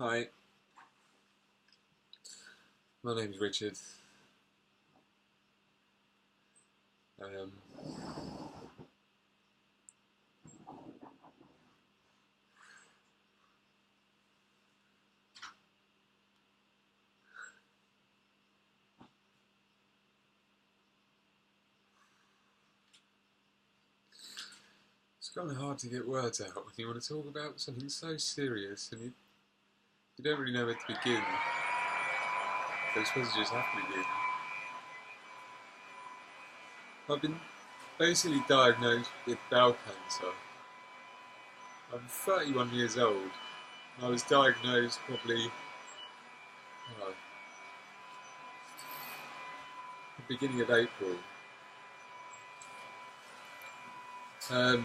Hi, my name's Richard. Um, it's kind of hard to get words out when you want to talk about something so serious and you don't really know where to begin. So I suppose you just have to begin. I've been basically diagnosed with bowel cancer. I'm 31 years old. I was diagnosed probably the beginning of April. I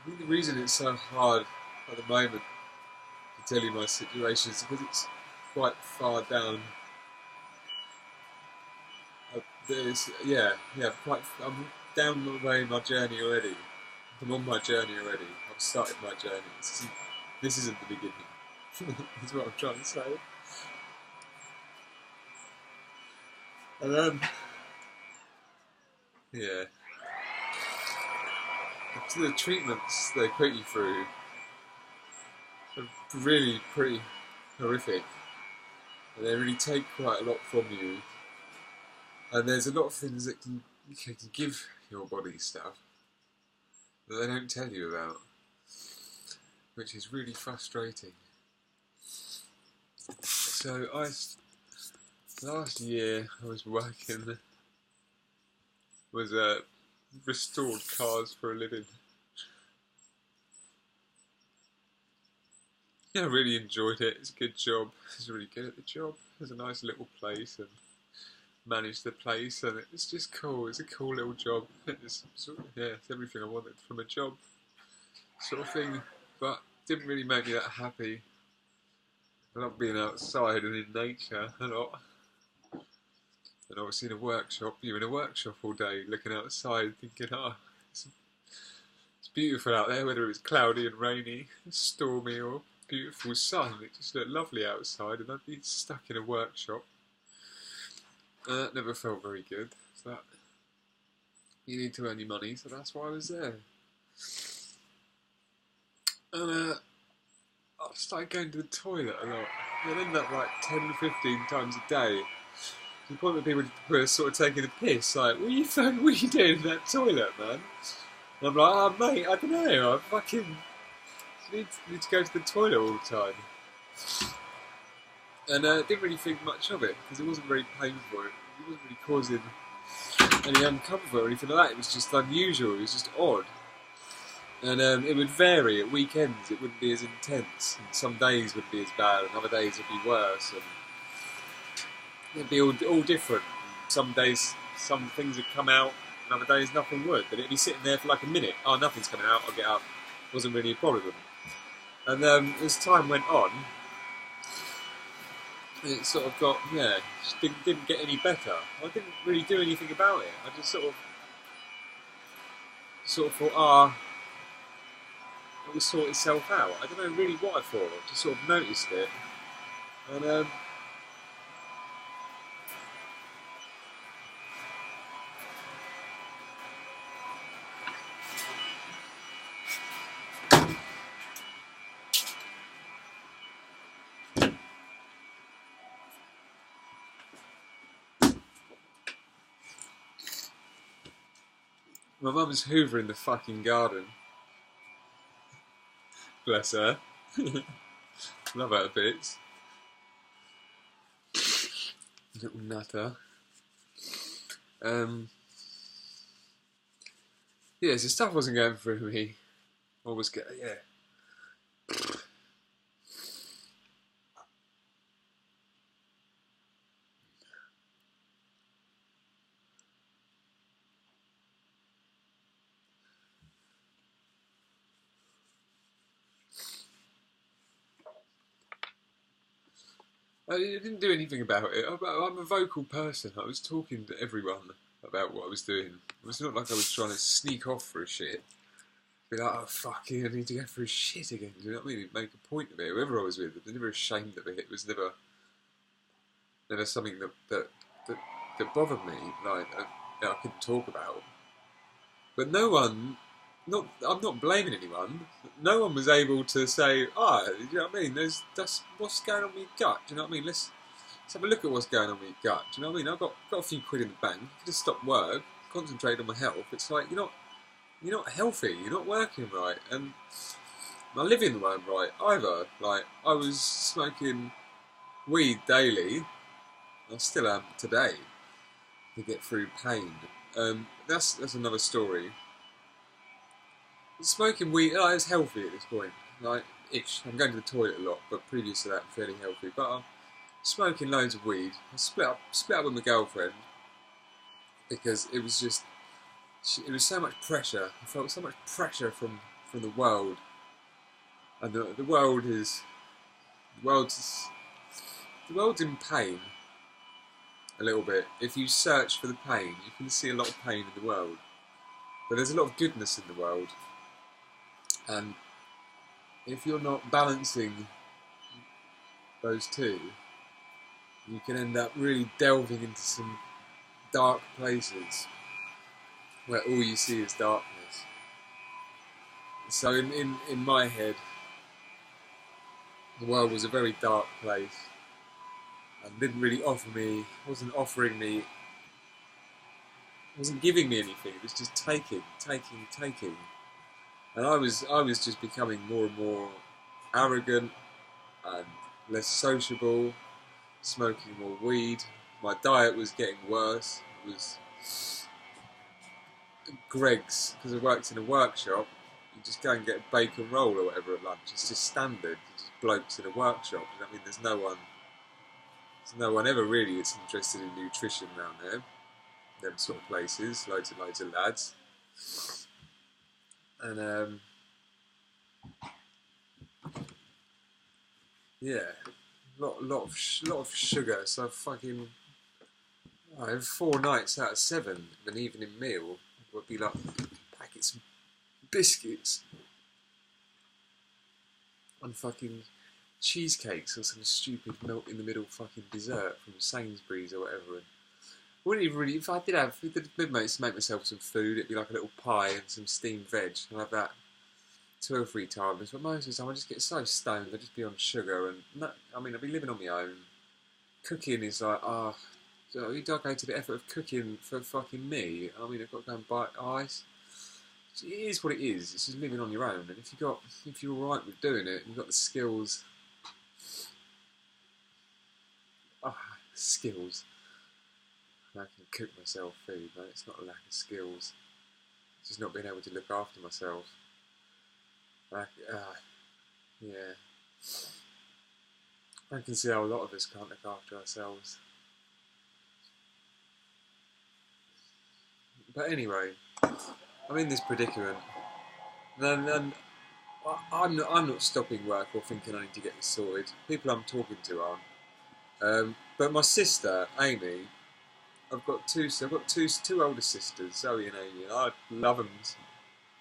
think the reason it's so hard at the moment to tell you my situation is because it's quite far down. I'm down the way in my journey already. I'm on my journey already. I've started my journey. This isn't the beginning. That's what I'm trying to say. And yeah, the treatments they put you through are really pretty horrific. And they really take quite a lot from you. And there's a lot of things that can give your body stuff that they don't tell you about, which is really frustrating. So last year I was working, restored cars for a living. Yeah, I really enjoyed it. It's a good job. I was really good at the job. It was a nice little place and managed the place, and it's just cool. It's a cool little job. It's everything I wanted from a job, sort of thing. But didn't really make me that happy. I love being outside and in nature a lot. And obviously in a workshop, you're in a workshop all day, looking outside, thinking, it's beautiful out there, whether it's cloudy and rainy, stormy or beautiful sun. It just looked lovely outside, and I'd be stuck in a workshop. And that never felt very good. But you need to earn your money, so that's why I was there. And I started going to the toilet a lot. I'd end up like 10 15 times a day. To the point where people were sort of taking a piss, like, what are you doing in that toilet, man? And I'm like, mate, I don't know, I fucking need to go to the toilet all the time. And I didn't really think much of it, because it wasn't very painful. It wasn't really causing any uncomfort or anything like that. It was just unusual, it was just odd. And it would vary at weekends, it wouldn't be as intense. And some days would be as bad, and other days would be worse. And it'd be all different. Some days, some things would come out, and other days nothing would. But it'd be sitting there for like a minute. Oh, nothing's coming out, I'll get up. Wasn't really a problem. And as time went on, it sort of got, just didn't get any better. I didn't really do anything about it. I just sort of thought, it will sort itself out. I don't know really what I thought. I just sort of noticed it. And my mum's hoovering the fucking garden. Bless her. Love her bits. Little nutter. So stuff wasn't going through me. I didn't do anything about it. I'm a vocal person. I was talking to everyone about what I was doing. It was not like I was trying to sneak off for a shit. be like, oh fucking, I need to go through shit again. Do you know what I mean? Make a point of it. Whoever I was with, I was never ashamed of it. It was never something that bothered me. Like that I couldn't talk about. But no one, not I'm not blaming anyone. No one was able to say, oh, do you know what I mean? That's what's going on with your gut. Do you know what I mean? Let's have a look at what's going on with your gut. Do you know what I mean? I've got a few quid in the bank. I could just stop work, concentrate on my health. It's like you're not healthy. You're not working right, and my living weren't right either. Like I was smoking weed daily. I still am today to get through pain. That's another story. Smoking weed, I was healthy at this point. Like, I'm going to the toilet a lot, but previous to that, I'm fairly healthy. But I'm smoking loads of weed. I split up with my girlfriend because it was just, it was so much pressure. I felt so much pressure from the world, and the world's in pain a little bit. If you search for the pain, you can see a lot of pain in the world, but there's a lot of goodness in the world. And if you're not balancing those two, you can end up really delving into some dark places where all you see is darkness. So in my head, the world was a very dark place and didn't really wasn't giving me anything. It was just taking. And I was just becoming more and more arrogant and less sociable, smoking more weed. My diet was getting worse. It was Greg's, because I worked in a workshop. You just go and get a bacon roll or whatever at lunch. It's just standard. It's just blokes in a workshop. I mean, there's no one ever really that's interested in nutrition around there. Them sort of places, loads of lads. And yeah, lot of sugar. So I have 4 nights out of 7 an evening meal would be like packets of biscuits and fucking cheesecakes or some stupid melt in the middle fucking dessert from Sainsbury's or whatever. And I wouldn't even really, if I did mates make myself some food, it'd be like a little pie and some steamed veg. I'd have that 2 or 3 times, but most of the time I just get so stoned, I'd just be on sugar. And I'd be living on my own. Cooking is like, so you don't go to the effort of cooking for fucking me. I mean, I've got to go and buy ice. It is what it is. It's just living on your own. And if you're alright with doing it, and you've got the skills. Skills. I can cook myself food, mate. It's not a lack of skills. It's just not being able to look after myself. Yeah. I can see how a lot of us can't look after ourselves. But anyway, I'm in this predicament, and I'm not stopping work or thinking I need to get this sorted. People I'm talking to aren't. But my sister Amy, I've got two older sisters, Zoe and Amy, and I love them to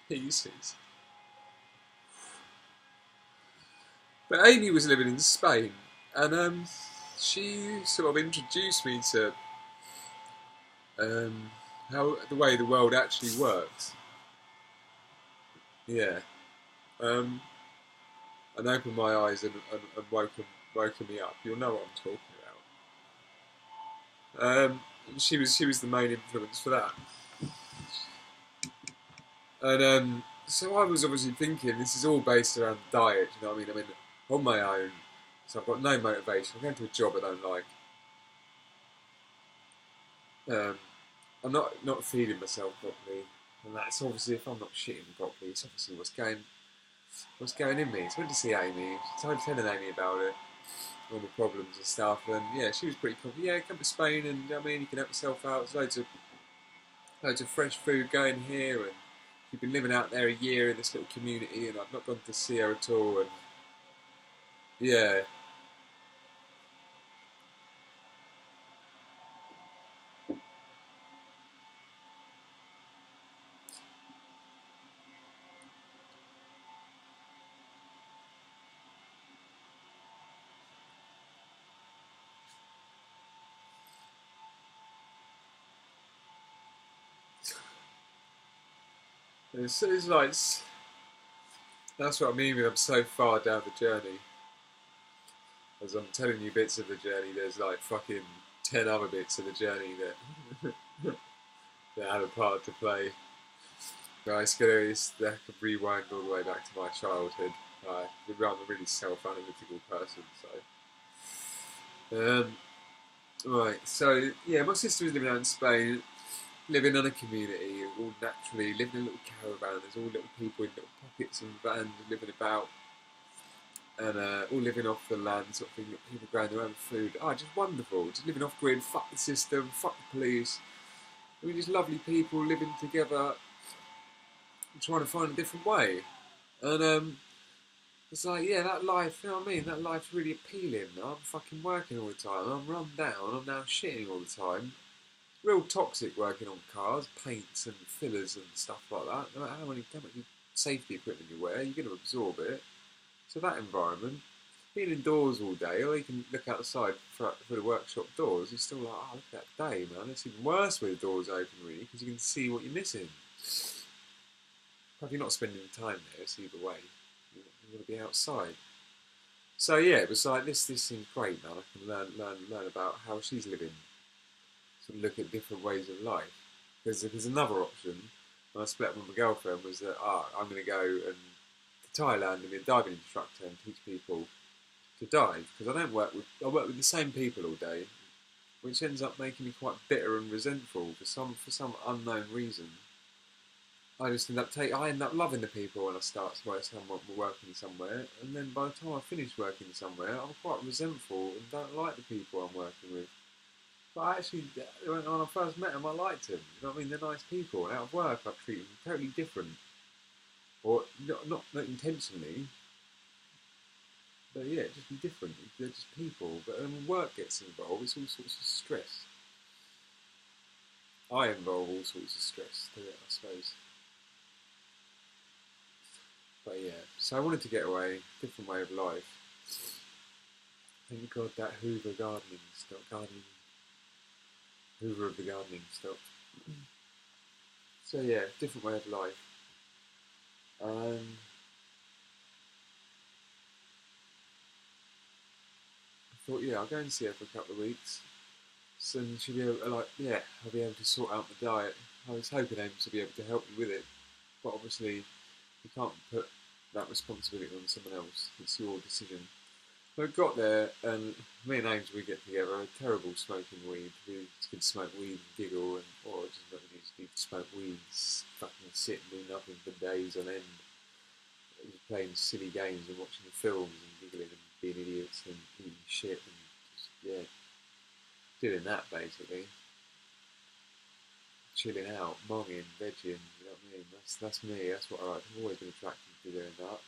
pieces. But Amy was living in Spain, and she sort of introduced me to how the way the world actually works. Yeah. And opened my eyes and woken me up. You'll know what I'm talking about. She was the main influence for that. And so I was obviously thinking this is all based around diet. You know what I mean? On my own, so I've got no motivation. I'm going to a job I don't like. I'm not feeding myself properly, and that's obviously, if I'm not shitting properly, it's obviously what's going in me. So I went to see Amy, telling Amy about it, all the problems and stuff, and yeah, she was pretty cool. Yeah, come to Spain, and I mean, you can help yourself out. There's loads of fresh food going here, and you've been living out there a year in this little community, and I've not gone to see her at all, and yeah. It's like that's what I mean when I'm so far down the journey. As I'm telling you bits of the journey, there's like fucking 10 other bits of the journey that that have a part to play. No, that could rewind all the way back to my childhood. I'm a really self-analytical person, so right. So yeah, my sister was living out in Spain, living in a community, all naturally living in a little caravan. There's all little people in little pockets and vans living about, and all living off the land, sort of thing. People growing their own food. Just wonderful. Just living off grid. Fuck the system. Fuck the police. We're just lovely people living together, trying to find a different way. And it's like, yeah, that life, you know what I mean? That life's really appealing. I'm fucking working all the time. I'm run down. I'm now shitting all the time. Real toxic working on cars, paints and fillers and stuff like that. No matter how much safety equipment you wear, you're going to absorb it. So that environment, being indoors all day, or you can look outside for the workshop doors, you're still like, oh, look at that day, man. It's even worse with the doors open, really, because you can see what you're missing. But if you're not spending time there, it's either way. You want to be outside. So yeah, it was like this seems great, man. I can learn about how she's living. Sort of look at different ways of life. Because there's another option. When I split up with my girlfriend, was that I'm going to go and to Thailand and be a diving instructor and teach people to dive. Because I work with the same people all day, which ends up making me quite bitter and resentful for some unknown reason. I end up loving the people when I start working somewhere, and then by the time I finish working somewhere, I'm quite resentful and don't like the people I'm working with. But actually, when I first met them, I liked them. You know what I mean? They're nice people. And out of work, I treat them totally different, or not intentionally, but yeah, just be different. They're just people. But when work gets involved, it's all sorts of stress. I involve all sorts of stress to it, I suppose. But yeah, so I wanted to get away, different way of life. Thank God that Hoover gardening stopped. Hoover of the gardening stopped. So yeah, different way of life. And I thought, yeah, I'll go and see her for a couple of weeks. So then she'll be able, I'll be able to sort out my diet. I was hoping them to be able to help me with it, but obviously you can't put that responsibility on someone else. It's your decision. So I got there, and me and Ames, we get together, terrible smoking weed. We could smoke weed and giggle, or just not really need to smoke weed, fucking sit and do nothing for days on end. Just playing silly games and watching films and giggling and being idiots and eating shit and just, yeah, doing that basically. Chilling out, monging, vegging, you know what I mean? That's me, that's what I like. I've always been attracted to doing that.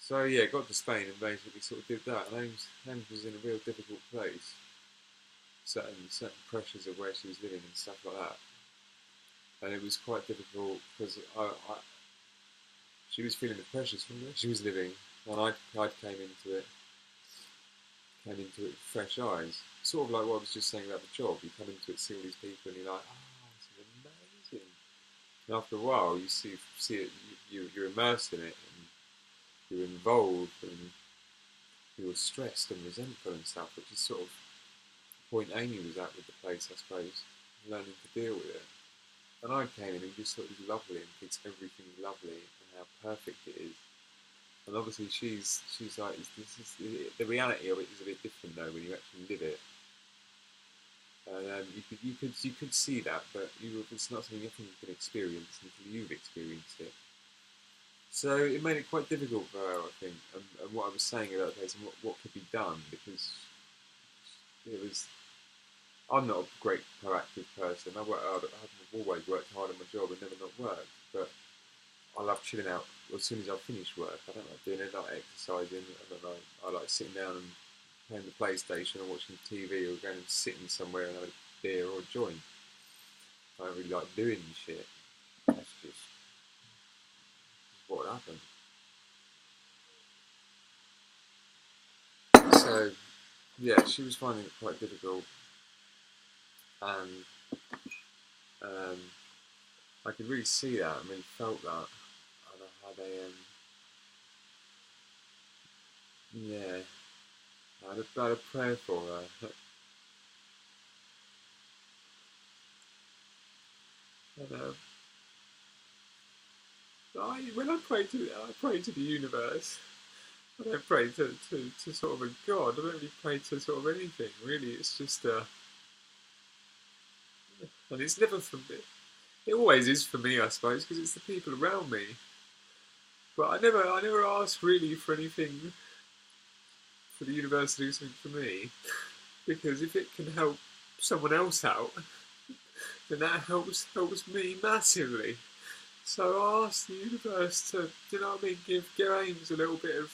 So yeah, got to Spain and basically sort of did that. And Ames was in a real difficult place. Certain pressures of where she was living and stuff like that. And it was quite difficult because she was feeling the pressures from where she was living, and I came into it with fresh eyes. Sort of like what I was just saying about the job. You come into it, see all these people, and you're like, oh, this is amazing. And after a while, you see it, you're immersed in it, and you're involved, and you're stressed and resentful and stuff, which is sort of the point Amy was at with the place, I suppose, learning to deal with it. And I came in and just thought it was lovely and thinks everything's lovely and how perfect it is. And obviously she's like, the reality of it is a bit different though when you actually live it. And you could see that, but it's not something you can experience until you've experienced it. So it made it quite difficult for her, I think, and what I was saying about the place and what could be done, because it was. I'm not a great proactive person. I've always worked hard on my job and never not worked, but I love chilling out as soon as I finish work. I don't like doing it, I like exercising. I like sitting down and playing the PlayStation or watching TV or going and sitting somewhere and having a beer or a joint. I don't really like doing shit. That's just what happened. So, yeah, she was finding it quite difficult. And I could really see that. I really felt that. I don't know how they yeah. I had a prayer for her. And when I pray to the universe. I don't pray to sort of a god. I don't really pray to sort of anything. Really, it's just and it's never for me. It always is for me, I suppose, because it's the people around me. But I never ask really for anything for the universe to do something for me, because if it can help someone else out, then that helps me massively. So I ask the universe to, you know what I mean, give Ames a little bit of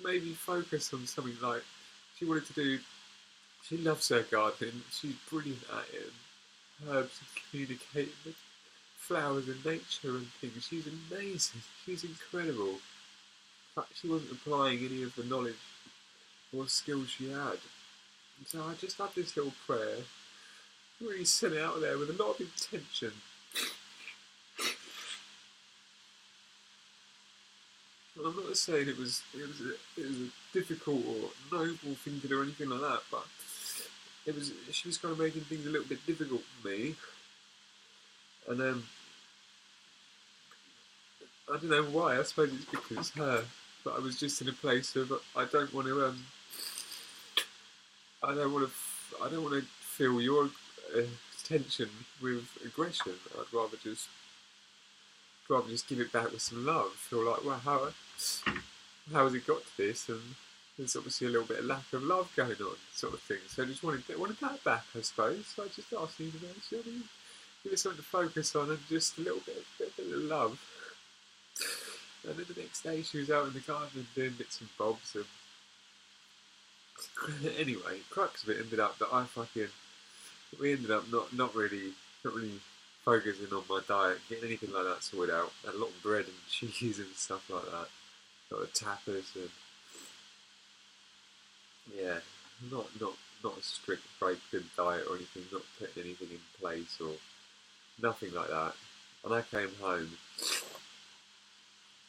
maybe focus on something like she wanted to do. She loves her gardening. She's brilliant at it. And herbs and communicating with flowers and nature and things. She's amazing. She's incredible. In fact, she wasn't applying any of the knowledge or skills she had. And so I just had this little prayer. Really sent it out there with a lot of intention. I'm not saying it was a difficult or noble thing to do or anything like that, but she was kind of making things a little bit difficult for me, and I don't know why. I suppose it's because it's her, but I was just in a place of I don't want to feel your tension with aggression. I'd rather just give it back with some love. Feel like, well, how has it got to this? And there's obviously a little bit of lack of love going on, sort of thing. So I just wanted that back, I suppose. So I just asked the universe, give it something to focus on and just a little bit of love. And then the next day she was out in the garden doing bits and bobs. And anyway, crux of it ended up that we ended up not really focusing on my diet, getting anything like that sorted out. Had a lot of bread and cheese and stuff like that. A lot of tapas and yeah, not a strict break-good diet or anything. Not putting anything in place or nothing like that. And I came home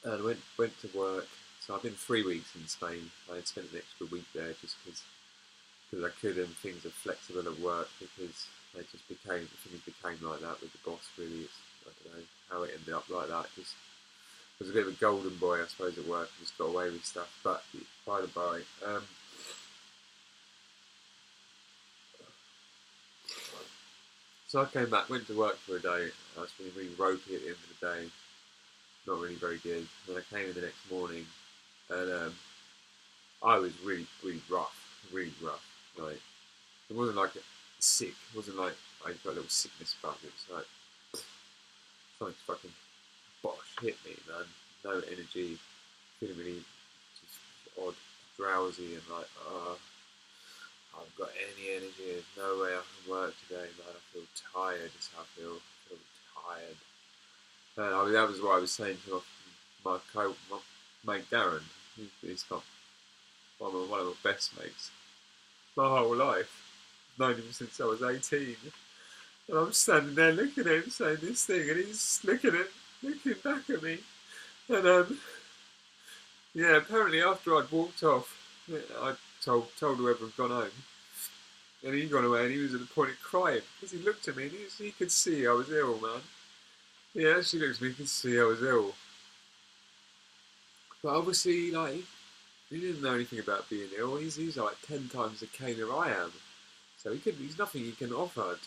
and went to work. So I've been 3 weeks in Spain. I had spent an extra week there just because I could, and things are flexible at work because things became like that with the boss. Really, I don't know how it ended up like that. Just was a bit of a golden boy, I suppose, at work. Just got away with stuff. But by the by, so I came back, went to work for a day. I was feeling really ropey at the end of the day, not really very good. Then I came in the next morning, and I was really rough. Like, it wasn't like sick. It wasn't like I got a little sickness bug. It was like something fucking bosh hit me, man. No energy, feeling really just odd, drowsy, and like, I haven't got any energy. There's no way I can work today, man. I feel tired. That's how I feel. I feel tired. And that was what I was saying to my mate Darren. He's got one of my best mates. My whole life. Known him since I was 18. And I'm standing there looking at him saying this thing, and he's looking back at me. And yeah, apparently after I'd walked off, I told whoever had gone home, and he'd gone away, and he was at the point of crying because he looked at me and he could see I was ill, man. Yeah, she looked at me, he could see I was ill. But obviously, like, he didn't know anything about being ill. He's like 10 times the caner I am. So he's nothing he can offer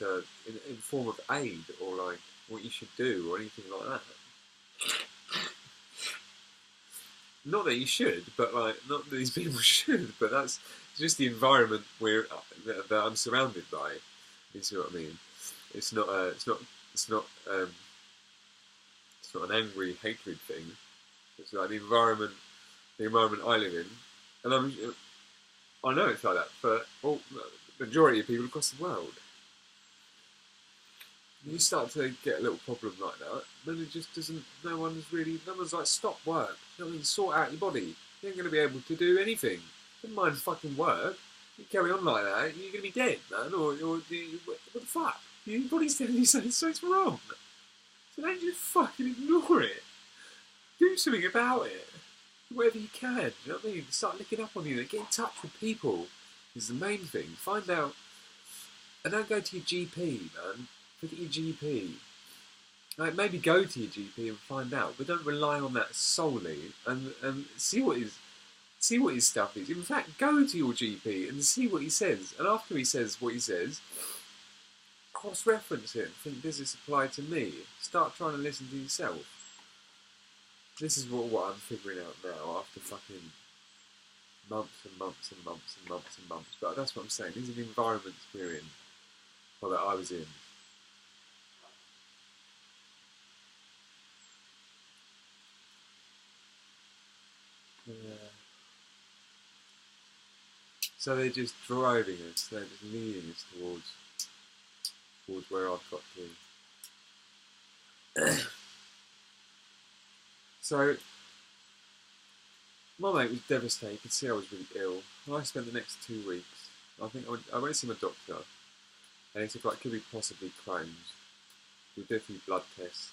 in form of aid or like what you should do or anything like that. Not that you should, but like not that these people should. But that's just the environment that I'm surrounded by. You see what I mean? It's not an angry hatred thing. It's like the environment I live in, and I know it's like that for all the majority of people across the world. You start to get a little problem like that, then it just doesn't. No one's like, stop work. You know what I mean? Sort out your body. You ain't gonna be able to do anything. Never mind fucking work. You carry on like that, you're gonna be dead, man. Or what the fuck? Your body's telling you something's wrong. So don't just fucking ignore it. Do something about it. Whatever you can. Do you know what I mean? Start looking up on you. Get in touch with people. Is the main thing. Find out. And don't go to your GP, man. Look at your GP. Like, maybe go to your GP and find out, but don't rely on that solely. And see what his stuff is. In fact, go to your GP and see what he says. And after he says what he says, cross-reference it and think, does this apply to me? Start trying to listen to yourself. This is what I'm figuring out now after fucking months and months and months and months and months. But that's what I'm saying. These are the environments we're in, or that I was in. Yeah. So they're just driving us. They're just leading us towards where I've got to. So my mate was devastated. You could see I was really ill. And I spent the next 2 weeks. I think I went to see my doctor, and he said, like, could be possibly Crohn's. We'll do a few blood tests.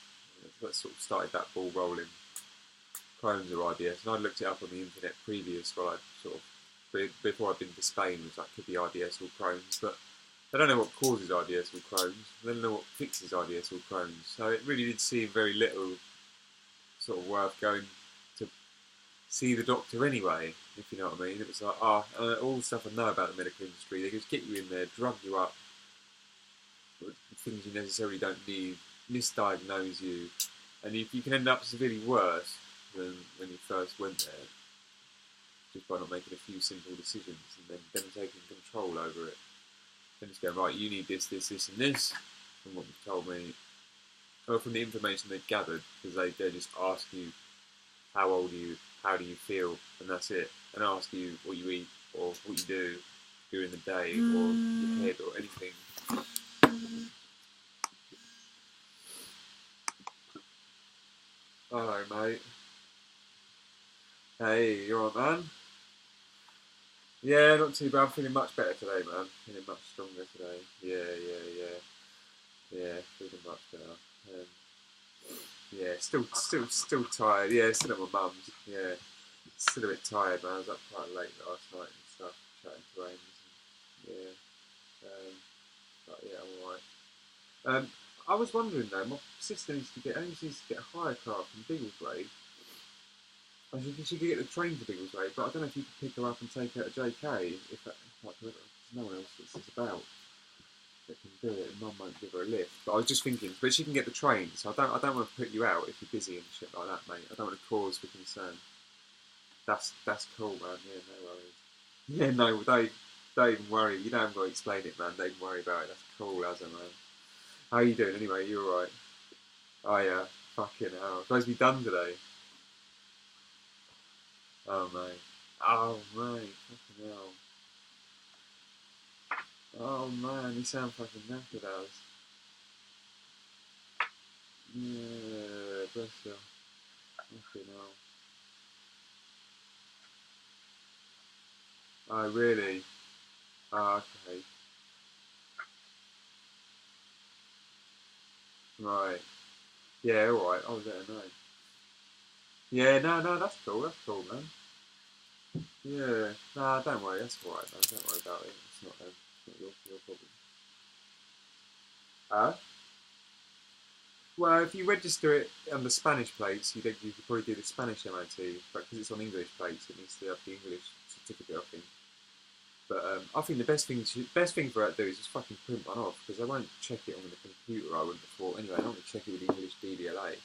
That sort of started that ball rolling. Crohn's or IBS, and I looked it up on the internet previous, while I sort of before I'd been to Spain, was like, could be IBS or Crohn's, but they don't know what causes IBS or Crohn's. They don't know what fixes IBS or Crohn's. So it really did seem very little sort of worth going to see the doctor anyway, if you know what I mean. It was like, all the stuff I know about the medical industry, they just get you in there, drug you up with things you necessarily don't need, misdiagnose you, and you can end up severely worse than when you first went there, just by not making a few simple decisions and then them taking control over it. Then just going, right, you need this, this, this and this, from what you've told me, or from the information they've gathered, because they just ask you, how old are you, how do you feel, and that's it, and ask you what you eat, or what you do during the day, or your head, or anything. Hello, mate. Hey, you alright, man? Yeah, not too bad. I'm feeling much better today, man. Feeling much stronger today. Yeah, feeling much better. Yeah, still tired. Yeah, still at my mum's. Yeah, still a bit tired, man. I was up quite late last night and stuff, chatting to Ames. But yeah, I'm alright. I was wondering though, my sister needs to get a hire car from Biggleswade. I think she could get the train to Biggleswade, but I don't know if you could pick her up and take her to JK. If there's no one else that's this about that can do it, and Mum won't give her a lift. But I was just thinking, but she can get the train, so I don't want to put you out if you're busy and shit like that, mate. I don't want to cause for concern. That's cool, man. Yeah, no worries. Yeah, no, don't even worry. You don't have to explain it, man. Don't even worry about it. That's cool, as a man. How are you doing anyway? You alright? Oh yeah, fucking hell. Supposed to be done today. Oh mate. Oh mate, fucking hell. Oh man, you sound fucking knackered, as. Yeah, bless you. Fucking hell. Oh really? Oh, okay. Right. Yeah, alright. I was there, no. Yeah, no, that's cool, man. Yeah. Nah, don't worry, that's alright, man. Don't worry about it. It's not your problem. Well, if you register it on the Spanish plates, you could probably do the Spanish MOT, but because it's on English plates, it needs to have the English certificate, I think. But I think the best thing for her to do is just fucking print one off, because they won't check it on the computer. I wouldn't have thought. Anyway, I don't want to check it with the English DVLA.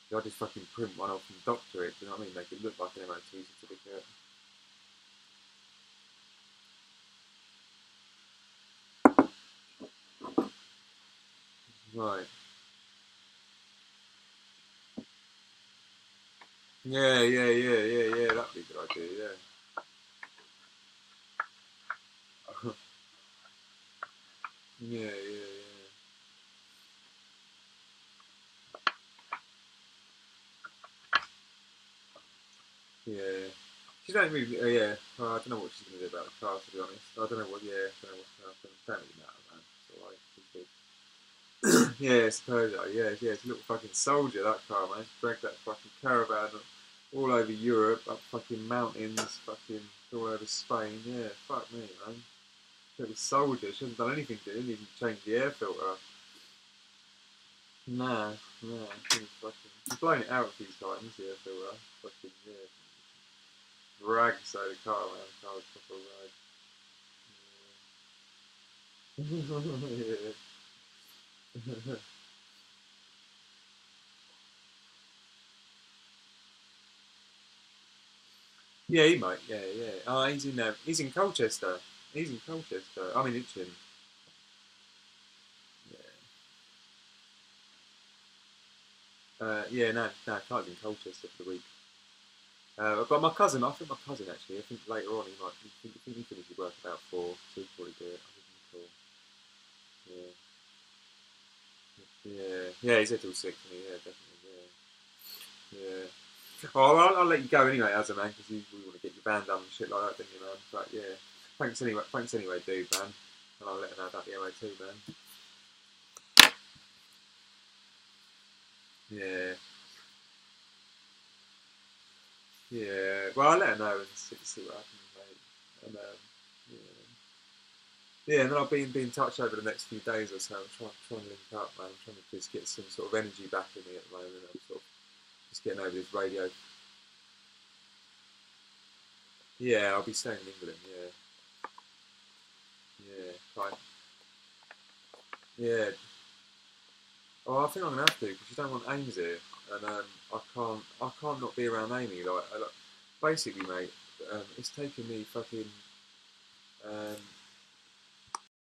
So I just fucking print one off and doctor it. Do you know what I mean? Make it look like an MOT certificate. Right. Yeah. That'd be a good idea. Yeah. Yeah. Yeah. She don't really. Yeah. Well, I don't know what she's gonna do about the car, to be honest. I don't know what. Yeah. I don't know what's gonna happen. Don't really matter, man. It's alright. Yeah, Peugeot. Yeah, yeah, it's a little fucking soldier, that car, man. Dragged that fucking caravan all over Europe, up fucking mountains, fucking all over Spain. Yeah, fuck me, man. Little soldier. She hasn't done anything to it. Didn't even change the air filter. Nah, nah. She's blown it out a few times, the air filter. Fucking, yeah. Rags out of the car, man. Car's proper rag. Yeah. Yeah, he might. Yeah, yeah. Oh, he's in Colchester. He's in Colchester. I'm in Hitchin. Yeah. Yeah. No, no. Carl's in Colchester for the week. But my cousin, I think my cousin actually. I think later on he might. He finishes work about 4, so he'll probably do it. I think he'll call. Yeah. Yeah. Yeah. He's here till 6. Yeah, definitely. Yeah. Yeah. Oh, well, I'll let you go anyway, as a man, because you want to get your band done and shit like that, don't you, man? But yeah. Thanks anyway, dude, man. And I'll let her know about the MOT, man. Yeah. Yeah, well, I'll let her know and see what happens, mate. And yeah, and then I'll be in touch over the next few days or so. I'm trying to link up, man. I'm trying to just get some sort of energy back in me at the moment. I'm sort of just getting over this radio. Yeah, I'll be staying in England. Yeah, yeah, fine. Yeah. Oh, I think I'm gonna have to because you don't want Ames here, and I can't not be around Amy. Basically, mate, it's taken me fucking